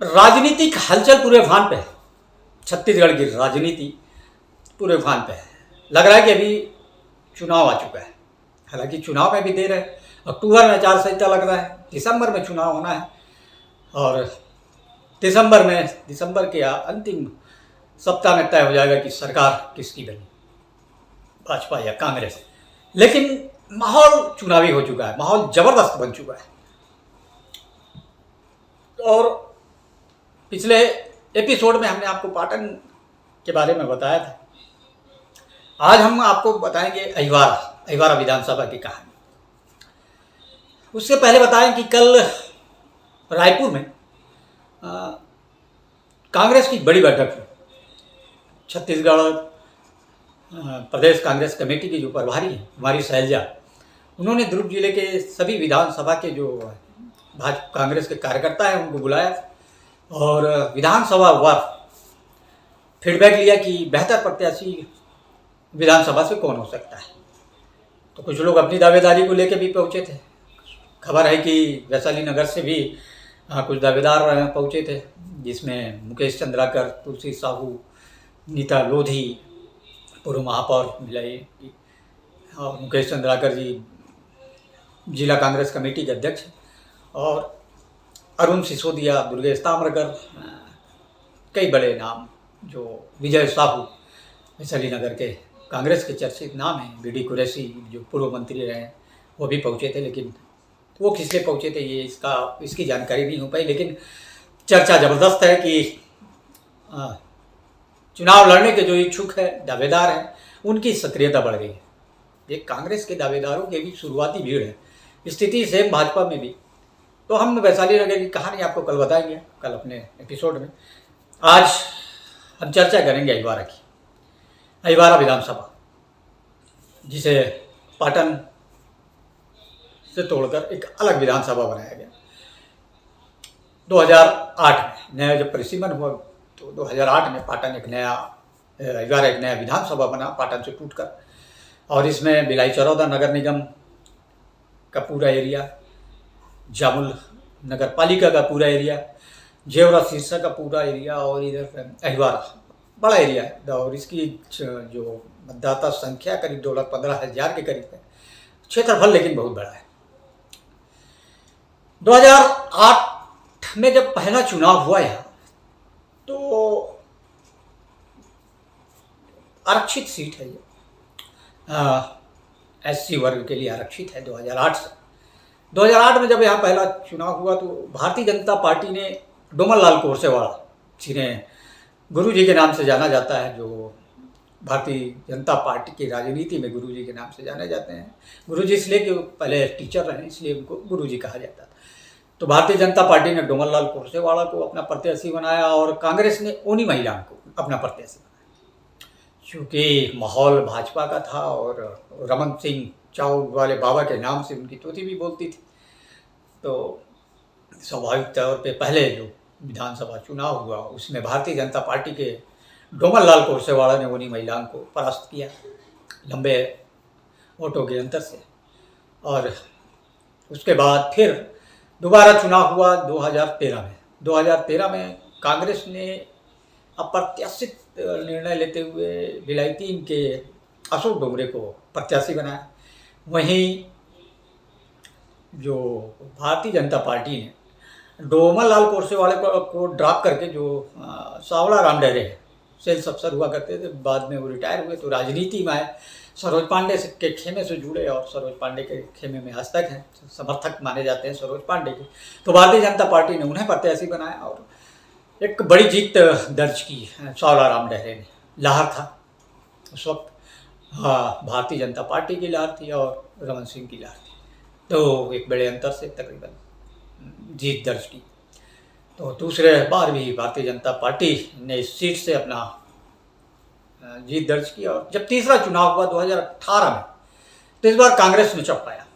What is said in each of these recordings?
राजनीतिक हलचल पूरे उफान पे है। छत्तीसगढ़ की राजनीति पूरे उफान पे है। लग रहा है कि अभी चुनाव आ चुका है। हालांकि चुनाव में भी देर है, अक्टूबर में आचार संहिता लग रहा है, दिसंबर में चुनाव होना है और दिसंबर के अंतिम सप्ताह में तय हो जाएगा कि सरकार किसकी बनी, भाजपा या कांग्रेस। लेकिन माहौल चुनावी हो चुका है, माहौल जबरदस्त बन चुका है। और पिछले एपिसोड में हमने आपको पाटन के बारे में बताया था। आज हम आपको बताएंगे अहिवारा विधानसभा की कहानी। उससे पहले बताएं कि कल रायपुर में कांग्रेस की बड़ी बैठक हुई। छत्तीसगढ़ प्रदेश कांग्रेस कमेटी की जो प्रभारी हैं हमारी शैलजा, उन्होंने दुर्ग जिले के सभी विधानसभा के जो भाजपा कांग्रेस के कार्यकर्ता हैं उनको बुलाया और विधानसभा वार फीडबैक लिया कि बेहतर प्रत्याशी विधानसभा से कौन हो सकता है। तो कुछ लोग अपनी दावेदारी को लेकर भी पहुंचे थे। खबर है कि वैशाली नगर से भी कुछ दावेदार पहुंचे थे, जिसमें मुकेश चंद्राकर, तुलसी साहू, नीता लोधी, पूर्व महापौर भिलाई और मुकेश चंद्राकर जी जिला कांग्रेस कमेटी के अध्यक्ष और अरुण सिसोदिया, दुर्गेश ताम्रकर, कई बड़े नाम, जो विजय साहू वैशाली नगर के कांग्रेस के चर्चित नाम हैं, बीडी कुरैशी जो पूर्व मंत्री रहे हैं वो भी पहुँचे थे। लेकिन वो किस लिए पहुँचे थे ये इसकी जानकारी नहीं हो पाई। लेकिन चर्चा ज़बरदस्त है कि चुनाव लड़ने के जो इच्छुक है दावेदार हैं उनकी सक्रियता बढ़ गई है। ये कांग्रेस के दावेदारों की भी शुरुआती भीड़ है। स्थिति सेम भाजपा में भी। तो हम वैशाली नगर की कहानी आपको कल बताएंगे, कल अपने एपिसोड में। आज हम चर्चा करेंगे अहिवारा की। अहिवारा विधानसभा, जिसे पाटन से तोड़कर एक अलग विधानसभा बनाया गया 2008 में। नया जब परिसीमन हुआ तो 2008 में पाटन अहिवारा एक नया विधानसभा बना पाटन से टूटकर। और इसमें भिलाई चरौदा नगर निगम का पूरा एरिया, जामुल नगर पालिका का पूरा एरिया, जेवरा सिरसा का पूरा एरिया और इधर अहिवारा बड़ा एरिया है। और इसकी जो मतदाता संख्या करीब 2,15,000 के करीब है। क्षेत्रफल लेकिन बहुत बड़ा है। 2008 में जब पहला चुनाव हुआ यहाँ तो आरक्षित सीट है ये, एससी वर्ग के लिए आरक्षित है 2008 से। 2008 में जब यहाँ पहला चुनाव हुआ तो भारतीय जनता पार्टी ने डोमनलाल कोरसेवाड़ा, जिन्हें गुरुजी के नाम से जाना जाता है, जो भारतीय जनता पार्टी की राजनीति में गुरुजी के नाम से जाने जाते हैं। गुरुजी इसलिए कि पहले टीचर रहे, इसलिए उनको गुरुजी कहा जाता था। तो भारतीय जनता पार्टी ने डोमनलाल कोरसेवाड़ा को अपना प्रत्याशी बनाया और कांग्रेस ने उन्हीं महिला को अपना प्रत्याशी बनाया। चूँकि माहौल भाजपा का था और रमन सिंह चाव वाले बाबा के नाम से उनकी तोती भी बोलती थी, तो स्वाभाविक तौर पे पहले जो विधानसभा चुनाव हुआ उसमें भारतीय जनता पार्टी के डोमनलाल कोरसेवाड़ा ने उन्हीं महिलाओं को परास्त किया लंबे वोटों के अंतर से। और उसके बाद फिर दोबारा चुनाव हुआ 2013 में। 2013 में कांग्रेस ने अप्रत्याशित निर्णय लेते हुए भिलाई 3 के अशोक डोंगरे को प्रत्याशी बनाया। वहीं जो भारतीय जनता पार्टी ने डोमनलाल कोरसेवाड़े को ड्रॉप करके जो सावड़ा राम डहरे सेल्स अफसर हुआ करते थे, बाद में वो रिटायर हुए तो राजनीति में आए। सरोज पांडे के खेमे से जुड़े और सरोज पांडे के खेमे में आज तक हैं, समर्थक माने जाते हैं सरोज पांडे के। तो भारतीय जनता पार्टी ने उन्हें प्रत्याशी बनाया और एक बड़ी जीत दर्ज की सावड़ा राम डहरे ने। लहर था उस वक्त, भारतीय जनता पार्टी की लहर थी और रमन सिंह की लहर थी, तो एक बड़े अंतर से तकरीबन जीत दर्ज की। तो दूसरे बार भी भारतीय जनता पार्टी ने इस सीट से अपना जीत दर्ज की। और जब तीसरा चुनाव हुआ 2018 में तो इस बार कांग्रेस ने चौंकाया।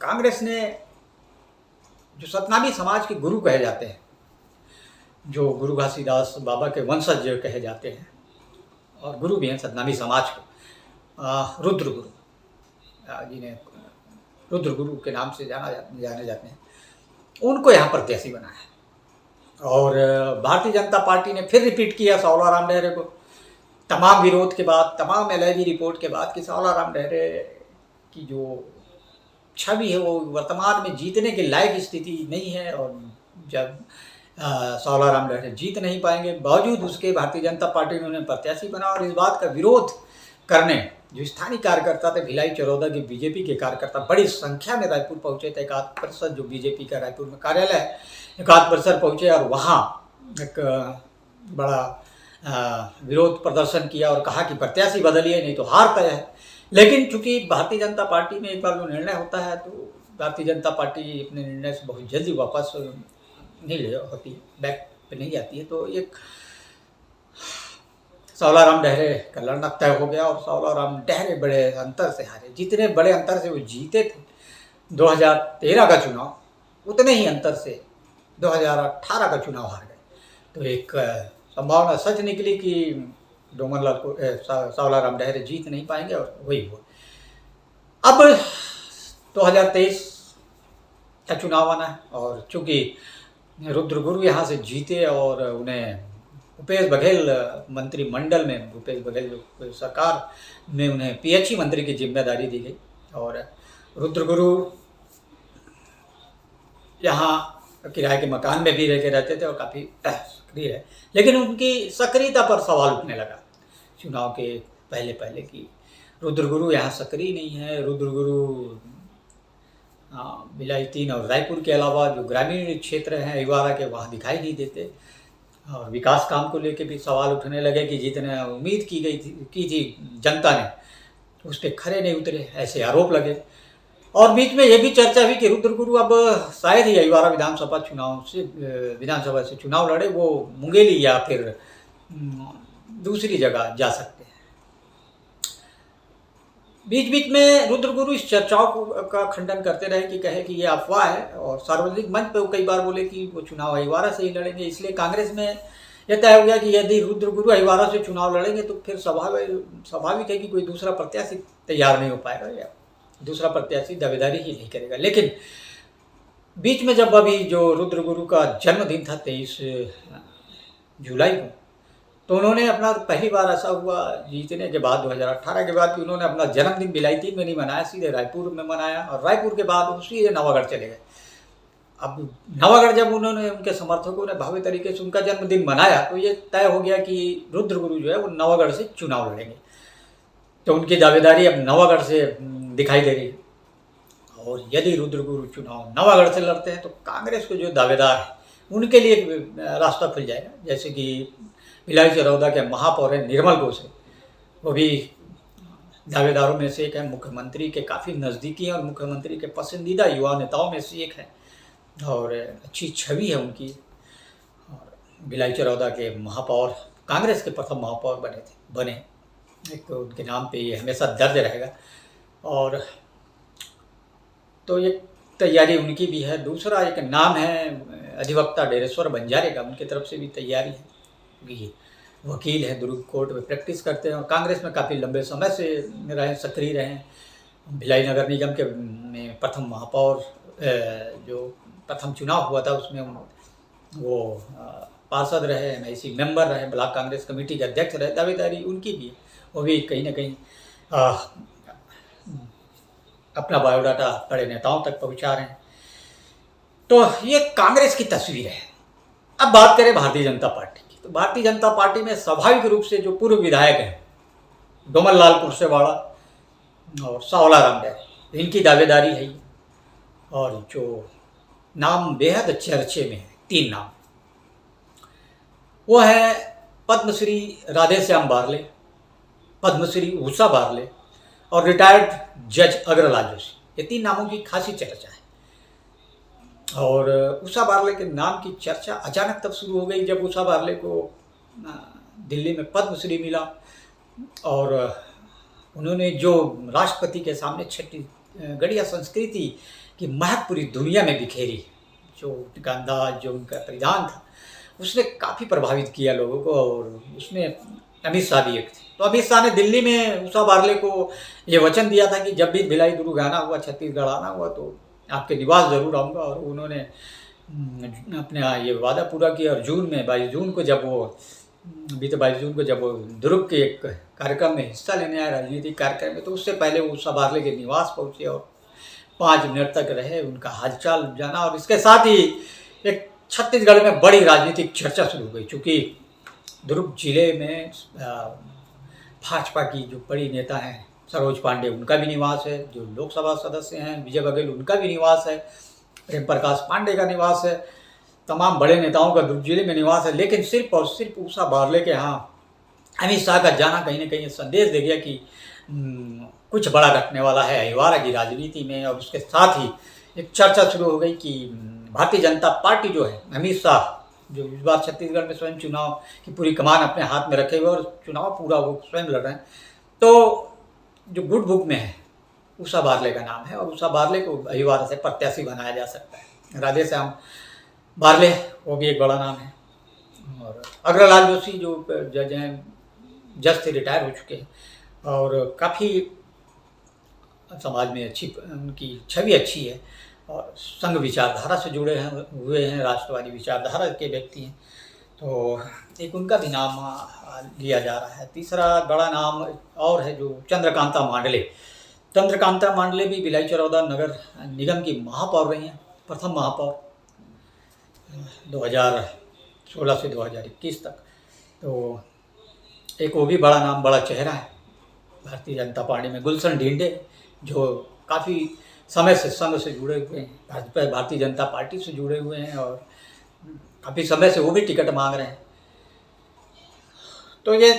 कांग्रेस ने जो सतनामी समाज के गुरु कहे जाते हैं, जो गुरु घासीदास बाबा के वंशज कहे जाते हैं और गुरु भी हैं सतनामी समाज के, रुद्र गुरु, जिन्हें रुद्र गुरु के नाम से जाने जाते हैं, उनको यहाँ प्रत्याशी बनाया। और भारतीय जनता पार्टी ने फिर रिपीट किया सावलाराम डेहरे को, तमाम विरोध के बाद, तमाम एलआईवी रिपोर्ट के बाद, कि सावलाराम डेहरे की जो छवि है वो वर्तमान में जीतने के लायक स्थिति नहीं है। और जब सावलाराम डेहरे जीत नहीं पाएंगे, बावजूद उसके भारतीय जनता पार्टी ने उन्हें प्रत्याशी बना, और इस बात का विरोध करने जो स्थानीय कार्यकर्ता थे, भिलाई चरौदा के बीजेपी के कार्यकर्ता बड़ी संख्या में रायपुर पहुंचे थे। एकाध परिषद जो बीजेपी का रायपुर में कार्यालय है, एकाध परिषद पहुंचे और वहाँ एक बड़ा विरोध प्रदर्शन किया और कहा कि प्रत्याशी बदलिए नहीं तो हार तय है। लेकिन चूंकि भारतीय जनता पार्टी में एक बार जो निर्णय होता है तो भारतीय जनता पार्टी अपने निर्णय से बहुत जल्दी वापस नहीं ले होती, बैक पे नहीं आती है। तो एक सावलाराम डेहरे का लड़ना तय हो गया और सावलाराम डेहरे बड़े अंतर से हारे। जितने बड़े अंतर से वो जीते थे 2013 का चुनाव, उतने ही अंतर से 2018 का चुनाव हार गए। तो एक संभावना सच निकली कि डोमनलाल को सावलाराम डेहरे जीत नहीं पाएंगे, और वही हुआ। अब 2023 का चुनाव आना है, और चूंकि रुद्रगुरु यहाँ से जीते और उन्हें भूपेश बघेल मंत्रिमंडल में, भूपेश बघेल जो सरकार में उन्हें पीएचई मंत्री की जिम्मेदारी दी गई, और रुद्रगुरु यहाँ किराए के मकान में भी रह के रहते थे और काफ़ी सक्रिय है। लेकिन उनकी सक्रियता पर सवाल उठने लगा चुनाव के पहले कि रुद्रगुरु यहाँ सक्रिय नहीं है। रुद्रगुरु भिलाई 3 और रायपुर के अलावा जो ग्रामीण क्षेत्र हैं अहिवारा के, वहाँ दिखाई नहीं देते। और विकास काम को लेकर भी सवाल उठने लगे कि जितने उम्मीद की थी जनता ने, उस पर खरे नहीं उतरे, ऐसे आरोप लगे। और बीच में ये भी चर्चा हुई कि रुद्रगुरु अब शायद ही अहिवारा विधानसभा से चुनाव लड़े, वो मुंगेली या फिर दूसरी जगह जा सकते हैं। बीच बीच में रुद्रगुरु इस चर्चाओं का खंडन करते रहे कि कहे कि ये अफवाह है, और सार्वजनिक मंच पे वो कई बार बोले कि वो चुनाव अहिवारा से ही लड़ेंगे। इसलिए कांग्रेस में यह तय हो गया कि यदि रुद्रगुरु अहिवारा से चुनाव लड़ेंगे तो फिर स्वाभाविक है कि कोई दूसरा प्रत्याशी तैयार नहीं हो पाएगा, या दूसरा प्रत्याशी दावेदारी ही नहीं करेगा। लेकिन बीच में जब अभी जो रुद्रगुरु का जन्मदिन था 23 जुलाई को, तो उन्होंने अपना पहली बार ऐसा हुआ जीतने के बाद 2018 के बाद कि उन्होंने अपना जन्मदिन भिलाई 3 में नहीं मनाया, सीधे रायपुर में मनाया, और रायपुर के बाद सीधे नवागढ़ चले गए। अब नवागढ़ जब उन्होंने, उनके समर्थकों ने भव्य तरीके से उनका जन्मदिन मनाया, तो ये तय हो गया कि रुद्रगुरु जो है वो नवागढ़ से चुनाव लड़ेंगे। तो उनकी दावेदारी अब नवागढ़ से दिखाई दे रही है। और यदि रुद्रगुरु चुनाव नवागढ़ से लड़ते हैं तो कांग्रेस के जो दावेदार हैं उनके लिए रास्ता खुल जाएगा। जैसे कि भिलाई चरौदा के महापौर हैं निर्मल घोष, वो भी दावेदारों में से एक है, मुख्यमंत्री के काफ़ी नज़दीकी हैं और मुख्यमंत्री के पसंदीदा युवा नेताओं में से एक है, और अच्छी छवि है उनकी। और भिलाई चरौदा के महापौर कांग्रेस के प्रथम महापौर बने एक, तो उनके नाम पे ये हमेशा दर्ज रहेगा। और तो ये तैयारी उनकी भी है। दूसरा एक नाम है अधिवक्ता डेरेश्वर बंजारे का, उनकी तरफ से भी तैयारी है, क्योंकि वकील है, दुर्ग कोर्ट में प्रैक्टिस करते हैं और कांग्रेस में काफ़ी लंबे समय से रहे, सक्रिय रहे। भिलाई नगर निगम के में प्रथम महापौर जो प्रथम चुनाव हुआ था उसमें वो पार्षद रहे, एमआईसी मेंबर रहे, ब्लॉक कांग्रेस कमेटी के अध्यक्ष रहे। दावेदारी उनकी भी है, वो भी कहीं ना कहीं अपना बायोडाटा बड़े नेताओं तक पहुंचा रहे हैं। तो ये कांग्रेस की तस्वीर है। अब बात करें भारतीय जनता पार्टी की, तो भारतीय जनता पार्टी में स्वाभाविक रूप से जो पूर्व विधायक हैं डोमनलाल कुर्सेवाड़ा और सावलाराम डेहरे, इनकी दावेदारी है। और जो नाम बेहद चर्चे में है, 3 नाम, वो है पद्मश्री राधेश्याम बारले, पद्मश्री उषा बारले और रिटायर्ड जज अग्रलाल जोशी। ये 3 नामों की खासी चर्चा है। और उषा बारले के नाम की चर्चा अचानक तब शुरू हो गई जब उषा बारले को दिल्ली में पद्मश्री मिला, और उन्होंने जो राष्ट्रपति के सामने छत्तीसगढ़िया संस्कृति की महक पूरी दुनिया में बिखेरी, जो उनका अंदाज, जो उनका परिधान था, उसने काफ़ी प्रभावित किया लोगों को। और उसमें अमित शाह भी एक थे। तो अमित शाह ने दिल्ली में उषा बारले को ये वचन दिया था कि जब भी भिलाई दुर्ग आना हुआ, छत्तीसगढ़ आना हुआ, तो आपके निवास ज़रूर आऊँगा। और उन्होंने अपने ये वादा पूरा किया। और जून में 22 जून को जब वो बीते 22 जून को जब वो दुर्ग के एक कार्यक्रम में हिस्सा लेने आए, राजनीतिक कार्यक्रम में, तो उससे पहले वो उषा बारले के निवास पहुंचे और 5 मिनट तक रहे, उनका हालचाल जाना। और इसके साथ ही एक छत्तीसगढ़ में बड़ी राजनीतिक चर्चा शुरू हो गई, चूँकि दुर्ग जिले में भाजपा की जो बड़ी नेता हैं सरोज पांडे, उनका भी निवास है, जो लोकसभा सदस्य हैं विजय बघेल, उनका भी निवास है, प्रेम प्रकाश पांडे का निवास है, तमाम बड़े नेताओं का दुर्ग जिले में निवास है। लेकिन सिर्फ और सिर्फ उषा बारले के यहाँ अमित शाह का जाना कहीं ना कहीं संदेश दे गया कि कुछ बड़ा घटने वाला है अहिवारा की राजनीति में। और उसके साथ ही एक चर्चा शुरू हो गई कि भारतीय जनता पार्टी जो है, अमित शाह जो इस बार छत्तीसगढ़ में स्वयं चुनाव की पूरी कमान अपने हाथ में रखे हुए और चुनाव पूरा वो स्वयं लड़ रहे हैं, तो जो गुड बुक में है उषा बारले का नाम है और उषा बारले को अहिवारा से प्रत्याशी बनाया जा सकता है। राधेश्याम बारले वो भी एक बड़ा नाम है। और अग्रलाल जोशी जो जज हैं, जज से रिटायर हो चुके हैं और काफ़ी समाज में अच्छी उनकी छवि अच्छी है और संघ विचारधारा से जुड़े हुए हैं, राष्ट्रवादी विचारधारा के व्यक्ति हैं, तो एक उनका भी नाम लिया जा रहा है। तीसरा बड़ा नाम और है जो चंद्रकांता मांडले। चंद्रकांता मांडले भी भिलाई चरौदा नगर निगम की महापौर रही हैं, प्रथम महापौर 2016 से 2021 तक। तो एक वो भी बड़ा नाम, बड़ा चेहरा है भारतीय जनता पार्टी में। गुलशन ढींडे जो काफ़ी समय से संघ से जुड़े हुए हैं, भारतीय जनता पार्टी से जुड़े हुए हैं और काफ़ी समय से वो भी टिकट मांग रहे हैं। तो ये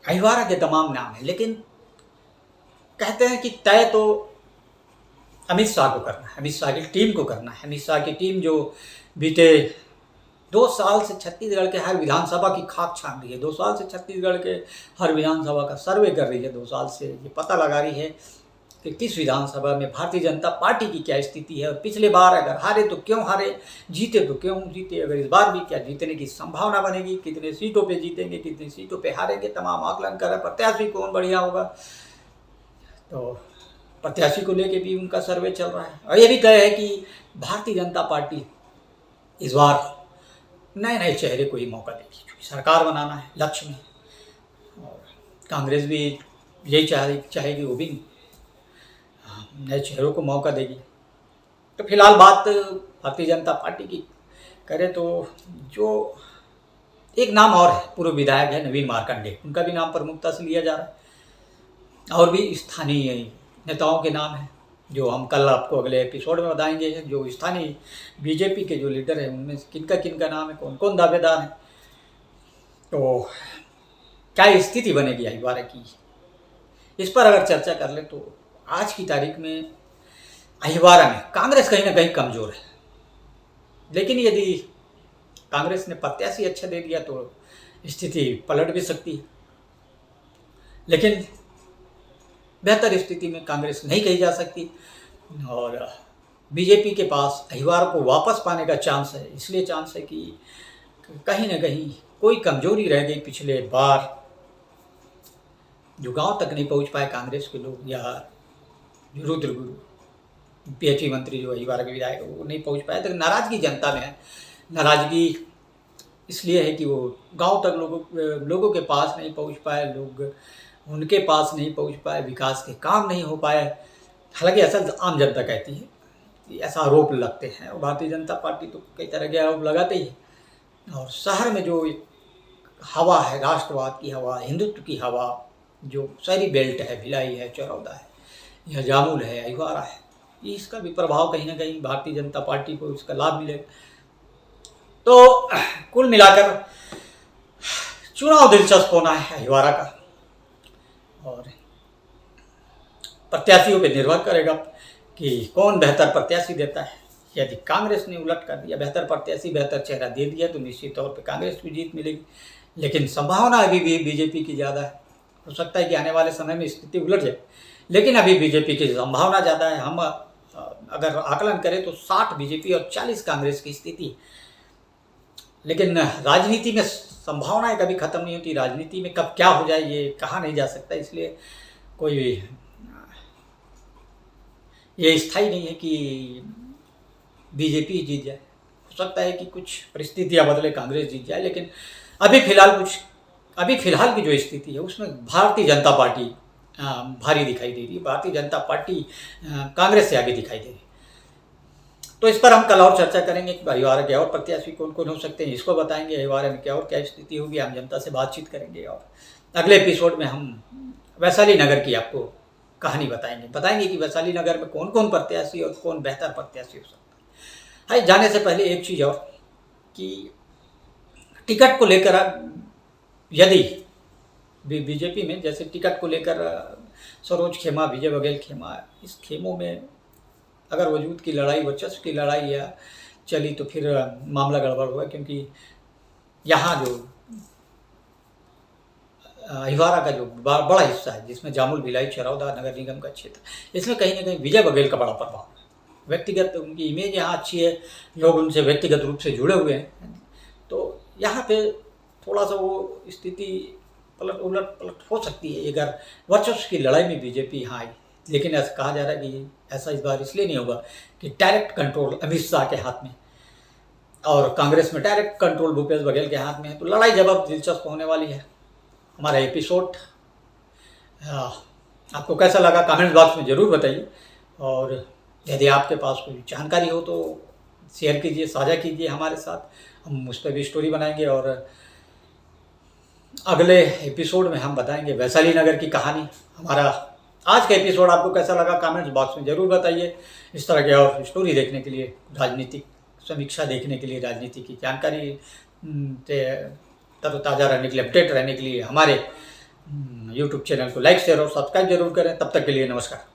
अहिवारा के तमाम नाम हैं, लेकिन कहते हैं कि तय तो अमित शाह को करना है, अमित शाह की टीम को करना है। अमित शाह की टीम जो बीते 2 साल से छत्तीसगढ़ के हर विधानसभा की खाक छान रही है, 2 साल से छत्तीसगढ़ के हर विधानसभा का सर्वे कर रही है, 2 साल से ये पता लगा रही है कि किस विधानसभा में भारतीय जनता पार्टी की क्या स्थिति है और पिछले बार अगर हारे तो क्यों हारे, जीते तो क्यों जीते, अगर इस बार भी क्या जीतने की संभावना बनेगी, कितने सीटों पे जीतेंगे, कितनी सीटों पे हारेंगे, तमाम आकलन कर रहे हैं। प्रत्याशी कौन बढ़िया होगा, तो प्रत्याशी को लेके भी उनका सर्वे चल रहा है। और ये भी तय है कि भारतीय जनता पार्टी इस बार नए नए चेहरे को ही मौका देगी, क्योंकि सरकार बनाना है लक्ष्य में। और कांग्रेस भी यही चाहेगी, वो भी नए चेहरों को मौका देगी। तो फिलहाल बात भारतीय जनता पार्टी की करें तो जो एक नाम और है, पूर्व विधायक है नवीन मार्कंडे, उनका भी नाम प्रमुखता से लिया जा रहा है। और भी स्थानीय नेताओं के नाम हैं जो हम कल आपको अगले एपिसोड में बताएंगे। जो स्थानीय बीजेपी के जो लीडर हैं उनमें किनका नाम है, कौन कौन दावेदार हैं, तो क्या स्थिति बनेगी अहिवारा की, इस पर अगर चर्चा कर ले तो आज की तारीख में अहिवारा में कांग्रेस कहीं ना कहीं कमज़ोर है। लेकिन यदि कांग्रेस ने प्रत्याशी अच्छा दे दिया तो स्थिति पलट भी सकती है। लेकिन बेहतर स्थिति में कांग्रेस नहीं कही जा सकती और बीजेपी के पास अहिवारा को वापस पाने का चांस है। इसलिए चांस है कि कहीं ना कहीं कोई कमजोरी रह गई पिछले बार, जो गांव तक नहीं पहुंच पाए कांग्रेस के लोग, या जो रुद्र गुरु पीएचई मंत्री जो अहिवारा के विधायक वो नहीं पहुंच पाए, तो नाराजगी जनता में है। नाराजगी इसलिए है कि वो गांव तक लोगों के पास नहीं पहुंच पाए, लोग उनके पास नहीं पहुंच पाए, विकास के काम नहीं हो पाए। हालांकि ऐसा आम जनता कहती है, ऐसा आरोप लगते हैं और भारतीय जनता पार्टी तो कई तरह के आरोप लगाते ही है। और शहर में जो हवा है, राष्ट्रवाद की हवा, हिंदुत्व की हवा, जो शहरी बेल्ट है, भिलाई है, चरौदा है, या जामुल है, अहिवारा है, इसका भी प्रभाव कहीं ना कहीं भारतीय जनता पार्टी को इसका लाभ मिलेगा। तो कुल मिलाकर चुनाव दिलचस्प होना है अहिवारा का और प्रत्याशियों पे निर्भर करेगा कि कौन बेहतर प्रत्याशी देता है। यदि कांग्रेस ने उलट कर दिया, बेहतर प्रत्याशी, बेहतर चेहरा दे दिया, तो निश्चित तौर पे कांग्रेस की जीत मिलेगी। लेकिन संभावना अभी भी बीजेपी की ज़्यादा है। हो सकता है कि आने वाले समय में स्थिति उलट जाए, लेकिन अभी बीजेपी की संभावना ज़्यादा है। हम अगर आकलन करें तो 60 बीजेपी और 40 कांग्रेस की स्थिति। लेकिन राजनीति में संभावनाएं कभी खत्म नहीं होती, राजनीति में कब क्या हो जाए ये कहा नहीं जा सकता। इसलिए कोई ये स्थायी नहीं है कि बीजेपी जीत जाए। हो सकता है कि कुछ परिस्थितियाँ बदले, कांग्रेस जीत जाए, लेकिन अभी फिलहाल की जो स्थिति है उसमें भारतीय जनता पार्टी भारी दिखाई दे रही है। भारतीय जनता पार्टी कांग्रेस से आगे दिखाई दे रही है। तो इस पर हम कल और चर्चा करेंगे कि अहिवारा के और प्रत्याशी कौन कौन हो सकते हैं, इसको बताएंगे। अहिवारा में क्या स्थिति होगी, आम जनता से बातचीत करेंगे और अगले एपिसोड में हम वैशाली नगर की आपको कहानी बताएंगे कि वैशाली नगर में कौन कौन प्रत्याशी और कौन बेहतर प्रत्याशी हो सकता है। जाने से पहले एक चीज़ और कि टिकट को लेकर यदि बीजेपी में जैसे टिकट को लेकर सरोज खेमा, विजय बघेल खेमा, इस खेमों में अगर वजूद की लड़ाई, वर्चस्व की लड़ाई या चली तो फिर मामला गड़बड़ हुआ, क्योंकि यहाँ जो अहिवारा का जो बड़ा हिस्सा है जिसमें जामुल, भिलाई, चरौदा नगर निगम का क्षेत्र, इसमें कहीं ना कहीं विजय बघेल का बड़ा प्रभाव है। व्यक्तिगत उनकी इमेज यहाँ अच्छी है, लोग उनसे व्यक्तिगत रूप से जुड़े हुए हैं, तो यहाँ पे थोड़ा सा वो स्थिति उलट हो सकती है अगर वर्चस्व की लड़ाई में बीजेपी यहाँ आई। लेकिन ऐसा कहा जा रहा है कि ऐसा इस बार इसलिए नहीं होगा कि डायरेक्ट कंट्रोल अमित शाह के हाथ में और कांग्रेस में डायरेक्ट कंट्रोल भूपेश बघेल के हाथ में है, तो लड़ाई जवाब दिलचस्प होने वाली है। हमारा एपिसोड आपको कैसा लगा कमेंट बॉक्स में ज़रूर बताइए, और यदि आपके पास कोई जानकारी हो तो शेयर कीजिए, साझा कीजिए हमारे साथ, हम उस पर भी स्टोरी बनाएंगे। और अगले एपिसोड में हम बताएंगे वैशाली नगर की कहानी। हमारा आज का एपिसोड आपको कैसा लगा कमेंट्स बॉक्स में ज़रूर बताइए। इस तरह के और स्टोरी देखने के लिए, राजनीतिक समीक्षा देखने के लिए, राजनीति की जानकारी तरोताज़ा रहने के लिए, अपडेट रहने के लिए हमारे YouTube चैनल को लाइक, शेयर और सब्सक्राइब जरूर करें। तब तक के लिए नमस्कार।